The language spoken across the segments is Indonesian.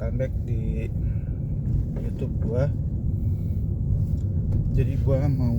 welcome back di YouTube gua. Jadi gua mau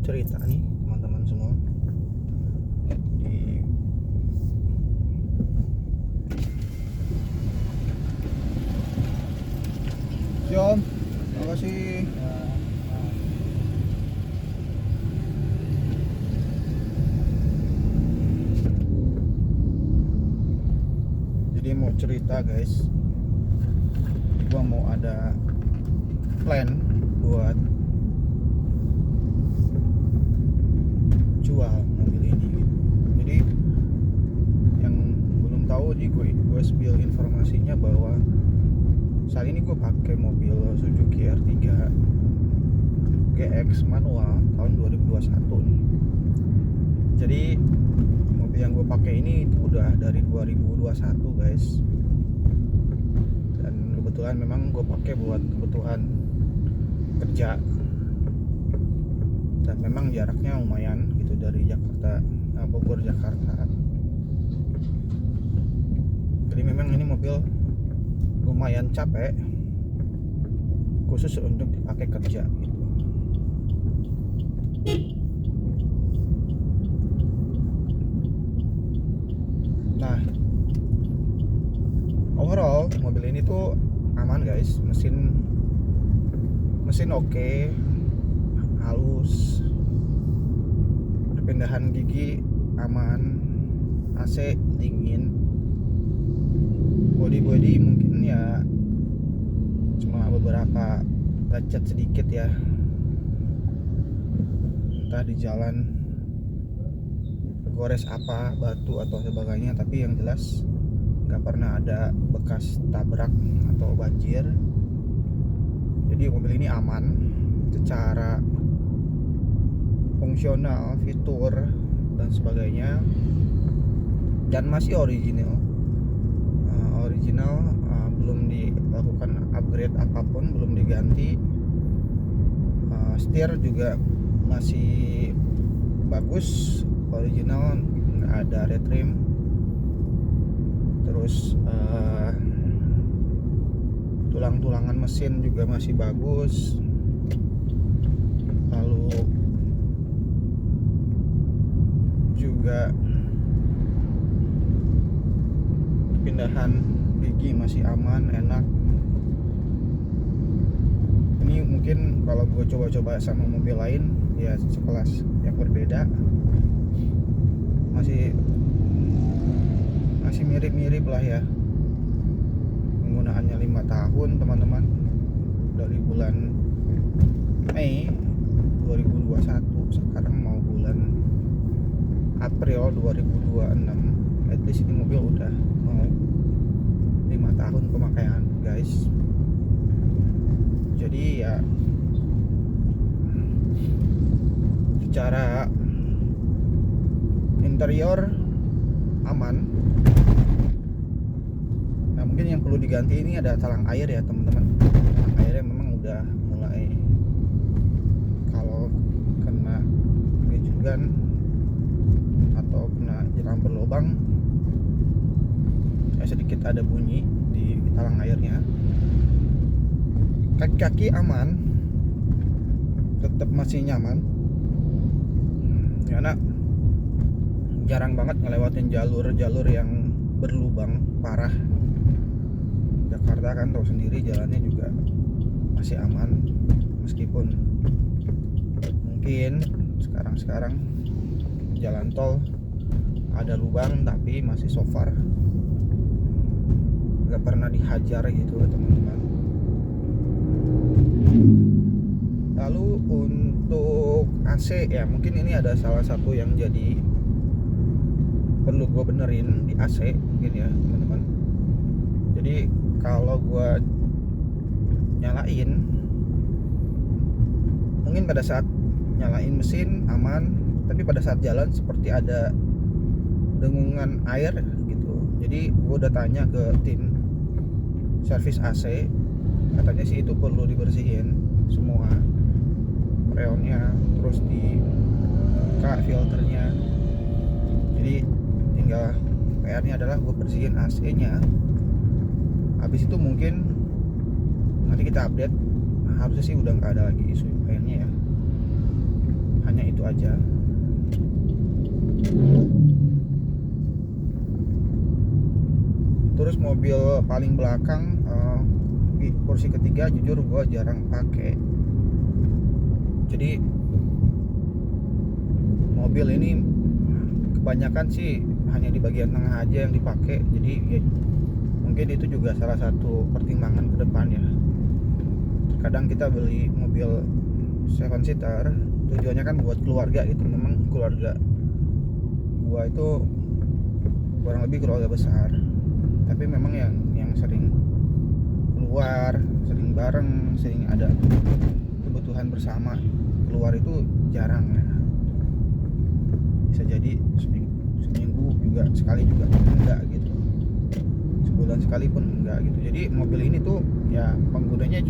cerita nih teman-teman semua. Jom, terima kasih. Jadi mau cerita guys, gua mau ada plan buat jual mobil ini. Jadi yang belum tahu, di gue spill informasinya bahwa saat ini gue pakai mobil Suzuki R3 GX manual tahun 2021 nih. Jadi mobil yang gue pakai ini itu udah dari 2021 guys, dan kebetulan memang gue pakai buat kebutuhan kerja, dan memang jaraknya lumayan gitu dari Jakarta, Bogor Jakarta. Jadi memang ini mobil lumayan capek khusus untuk dipakai kerja gitu. Nah, overall mobil ini tuh aman guys, mesin oke, halus, perpindahan gigi aman, AC dingin, body mungkin ya cuma beberapa lecet sedikit ya, entah di jalan gores apa, batu atau sebagainya, tapi yang jelas nggak pernah ada bekas tabrak atau banjir. Jadi mobil ini aman secara fungsional, fitur dan sebagainya, dan masih original. Belum dilakukan upgrade apapun, belum diganti. Setir juga masih bagus, original, nggak ada retrim. Terus tulang-tulangan mesin juga masih bagus. Lalu juga pindahan gigi masih aman, enak. Ini mungkin kalau gue coba-coba sama mobil lain ya sekelas yang berbeda, masih mirip-mirip lah ya. Penggunaannya 5 tahun teman-teman, dari bulan Mei 2021, sekarang mau bulan April 2026. At least ini mobil udah mau 5 tahun pemakaian guys. Jadi ya secara interior aman. Nah, mungkin yang perlu diganti ini ada talang air ya teman-teman. Talang airnya memang udah mulai, kalau kena gejugan atau kena jeram berlubang sedikit ada bunyi di talang airnya. Kaki-kaki aman, tetap masih nyaman karena jarang banget ngelewatin jalur yang berlubang parah. Jakarta kan tahu sendiri, jalannya juga masih aman, meskipun mungkin sekarang jalan tol ada lubang, tapi masih so far nggak pernah dihajar gitu teman-teman. Lalu untuk AC ya, mungkin ini ada salah satu yang jadi perlu gue benerin di AC mungkin ya teman-teman. Jadi kalau gue nyalain, mungkin pada saat nyalain mesin aman, tapi pada saat jalan seperti ada dengungan air gitu. Jadi gue udah tanya ke tim servis AC, katanya sih itu perlu dibersihin semua freonnya, terus dibuka filternya. Jadi tinggal PR-nya adalah gue bersihin AC-nya habis itu mungkin nanti kita update. Harusnya sih udah nggak ada lagi isu lainnya ya, hanya itu aja. Terus mobil paling belakang di kursi ketiga jujur gue jarang pakai. Jadi mobil ini kebanyakan sih hanya di bagian tengah aja yang dipakai. Jadi ya, mungkin itu juga salah satu pertimbangan ke depan ya. Kadang kita beli mobil 7 seater tujuannya kan buat keluarga gitu. Memang keluarga gua itu kurang lebih keluarga besar, tapi memang yang sering keluar, sering bareng, sering ada kebutuhan bersama keluar itu jarang ya. Bisa jadi seminggu juga sekali juga enggak gitu, sebulan sekali pun enggak gitu. Jadi mobil ini tuh ya penggunanya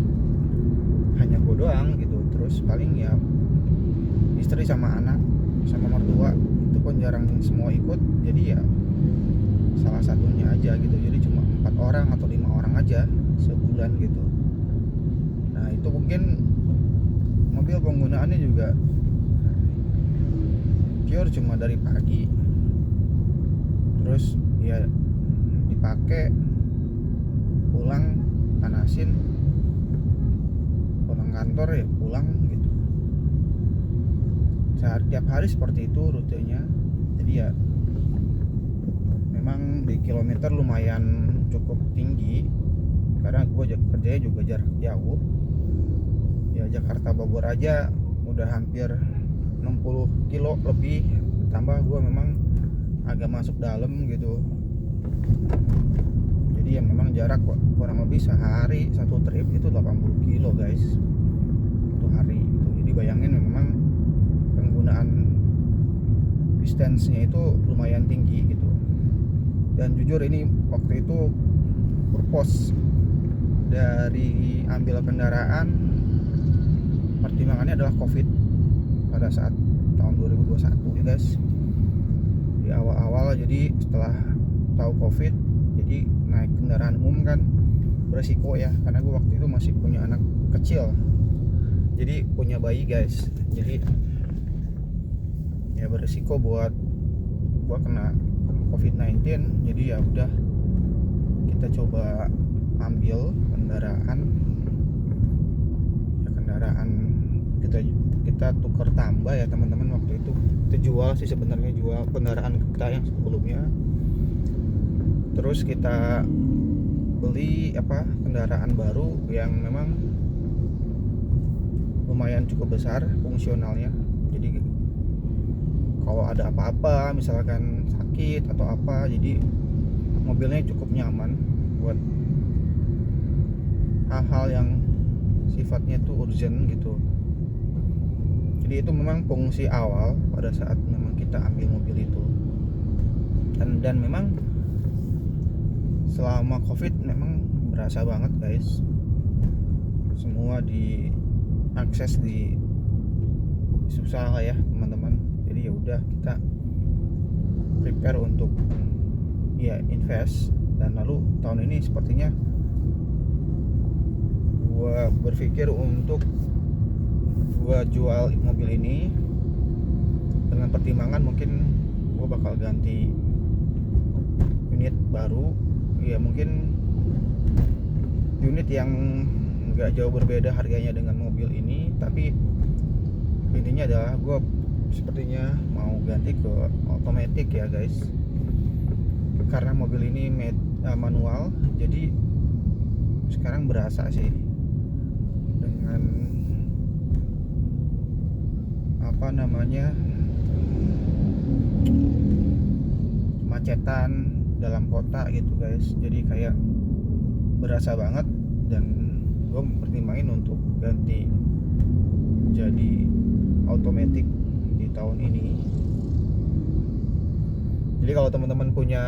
hanya gue doang gitu. Terus paling ya istri sama anak sama mertua, itu pun jarang semua ikut. Jadi ya salah satunya aja gitu. Jadi cuma 4 orang atau 5 orang aja sebulan gitu. Nah itu mungkin mobil penggunaannya juga pure cuma dari pagi, terus ya dipakai, pulang panasin, pulang kantor ya pulang gitu. Tiap hari seperti itu rutenya. Jadi ya memang di kilometer lumayan cukup tinggi, karena gue kerjanya juga jarak jauh ya. Jakarta Bogor aja udah hampir 60 kilo lebih, tambah gue memang agak masuk dalam gitu. Jadi ya memang jarak kurang lebih sehari satu trip itu 80 kilo guys, satu hari itu. Jadi bayangin memang penggunaan distance-nya itu lumayan tinggi gitu. Dan jujur ini waktu itu purpose dari ambil kendaraan, pertimbangannya adalah COVID pada saat tahun 2021 ya guys, di awal-awal. Jadi setelah tahu COVID, jadi naik kendaraan umum kan beresiko ya, karena gue waktu itu masih punya anak kecil, jadi punya bayi guys. Jadi ya beresiko buat gue kena COVID-19. Jadi ya udah kita coba ambil kendaraan ya, kendaraan kita tukar tambah ya teman-teman. Waktu itu kita jual sih sebenarnya, jual kendaraan kita yang sebelumnya, terus kita beli kendaraan baru yang memang lumayan cukup besar fungsionalnya. Jadi kalau ada apa-apa misalkan sakit atau apa, jadi mobilnya cukup nyaman buat hal-hal yang sifatnya tuh urgent gitu. Jadi itu memang fungsi awal pada saat memang kita ambil mobil itu. Dan memang selama COVID memang berasa banget guys, semua diakses di susah lah ya teman-teman. Jadi ya udah kita prepare untuk ya invest. Dan lalu tahun ini sepertinya gua berpikir untuk gua jual mobil ini dengan pertimbangan mungkin gua bakal ganti unit baru ya, mungkin unit yang nggak jauh berbeda harganya dengan mobil ini. Tapi intinya adalah gue sepertinya mau ganti ke otomatis ya guys, karena mobil ini manual. Jadi sekarang berasa sih dengan macetan dalam kota gitu guys. Jadi kayak berasa banget, dan gue pertimbangin untuk ganti jadi automatic di tahun ini. Jadi kalau teman-teman punya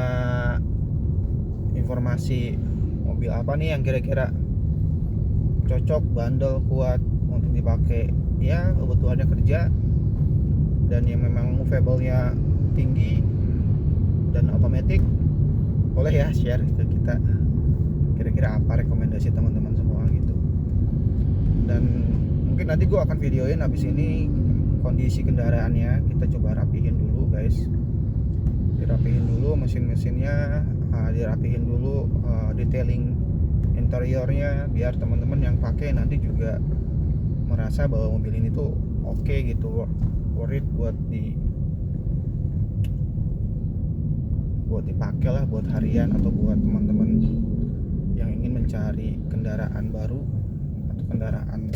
informasi mobil apa nih yang kira-kira cocok, bandel, kuat untuk dipakai ya kebutuhannya kerja, dan yang memang movable-nya tinggi dan otomatis, boleh ya share ke kita kira-kira sih teman-teman semua gitu. Dan mungkin nanti gue akan videoin habis ini kondisi kendaraannya, kita coba rapihin dulu guys, dirapihin dulu mesin-mesinnya, dirapihin dulu detailing interiornya, biar teman-teman yang pakai nanti juga merasa bahwa mobil ini tuh oke gitu, worth it buat dipakai lah, buat harian atau buat teman-teman yang ingin mencari kendaraan baru atau kendaraan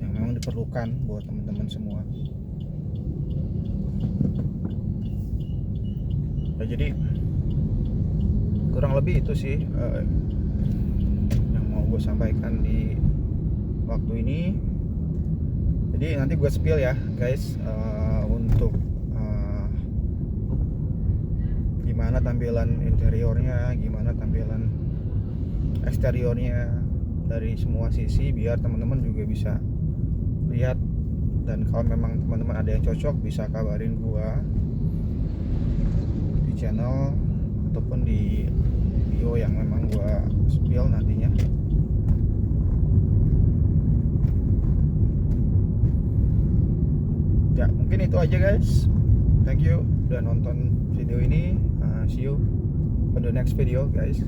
yang memang diperlukan buat teman-teman semua. Ya, jadi kurang lebih itu sih yang mau gue sampaikan di waktu ini. Jadi nanti gue spill ya guys, untuk gimana tampilan interiornya, gimana tampilan eksteriornya dari semua sisi, biar teman-teman juga bisa lihat. Dan kalau memang teman-teman ada yang cocok, bisa kabarin gua di channel ataupun di video yang memang gua spill nantinya. Ya mungkin itu aja guys, thank you udah nonton video ini. See you on the next video guys.